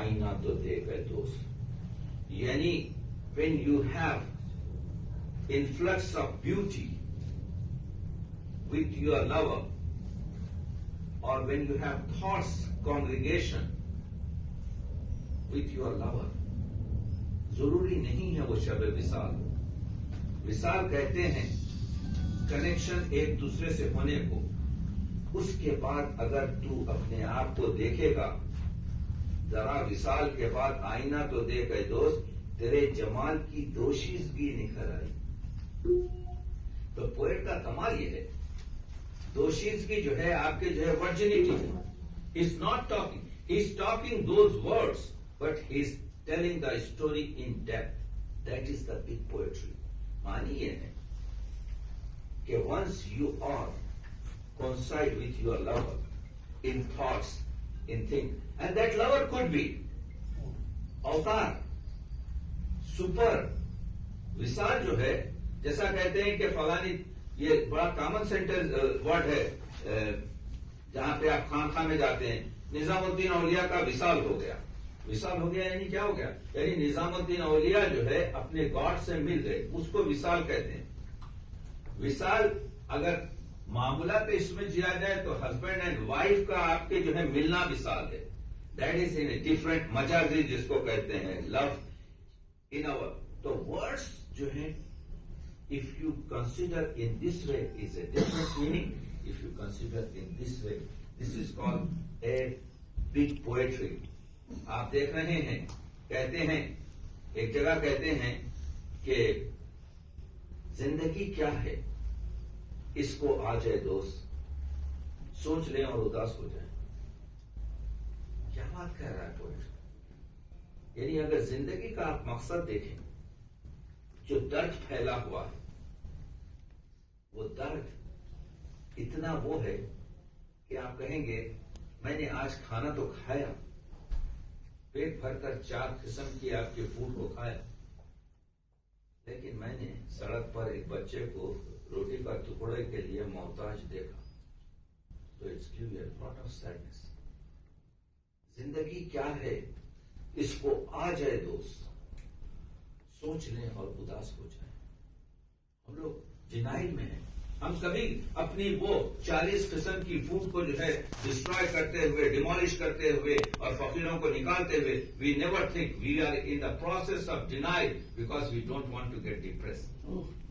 آئینہ تو دیکھ اے دوست. یعنی when you have influx of beauty with your lover, or when you have thoughts congregation with your lover, ضروری نہیں ہے وہ شب وصال. وصال کہتے ہیں کنیکشن ایک دوسرے سے ہونے کو. اس کے بعد اگر تو اپنے آپ کو دیکھے گا, ذرا وصال کے بعد آئینہ تو دیکھ اے دوست, تیرے جمال کی دوشیزگی نکھر آئی. تو پوئٹ کا کمال یہ ہے, دوشیزگی جو ہے آپ کے جو ہے ورجنٹی ہے. He is not talking, he is talking those words, but he is telling the story in depth. That is the big poetry. معنی یہ ہے کہ once you are coincide with your lover in thoughts, in things, and that lover could be اوتار, super. وصال جو ہے, جیسا کہتے ہیں کہ فلانی, یہ بڑا کامن سینٹر ورڈ ہے جہاں پہ آپ خان خاں میں جاتے ہیں, نظام الدین اولیاء کا وصال ہو گیا. وصال ہو گیا یعنی کیا ہو گیا؟ یعنی نظام الدین اولیاء جو ہے اپنے گاڈ سے مل گئے, اس کو وصال کہتے ہیں. وصال اگر معاملات اس میں جیا جائے تو ہسبینڈ اینڈ وائف کا آپ کے جو ہے ملنا وصال ہے. دیٹ از ان ڈفرنٹ مجازی جس کو کہتے ہیں لو ان اور. تو ورڈس جو ہے if you consider in this way is a different meaning. If you consider in this way, this is called a big poetry. آپ دیکھ رہے ہیں, کہتے ہیں ایک جگہ کہتے ہیں کہ زندگی کیا ہے, اس کو آ جائے دوست, سوچ لیں اور اداس ہو جائیں. کیا بات کہہ رہا ہے پوئٹ؟ یعنی اگر زندگی کا آپ مقصد دیکھیں, جو درد پھیلا ہوا ہے, وہ درد اتنا وہ ہے کہ آپ کہیں گے میں نے آج کھانا تو کھایا, پیٹ بھر کر 4 قسم کی آپ کے فوڈ کو کھایا, لیکن میں نے سڑک پر ایک بچے کو روٹی کا ٹکڑے کے لیے محتاج دیکھا. تو it's give a lot of sadness. زندگی کیا ہے, اس کو آ جائے دوست, سوچ لیں اور اداس ہو جائیں. ہم لوگ جنائل میں ہیں. ہم کبھی اپنی وہ 40 قسم کی فوڈ کو جو ہے ڈسٹروائے کرتے ہوئے, ڈیمالش کرتے ہوئے اور فقیروں کو نکالتے ہوئے, we never think we are in the process of denial because we don't want to get depressed.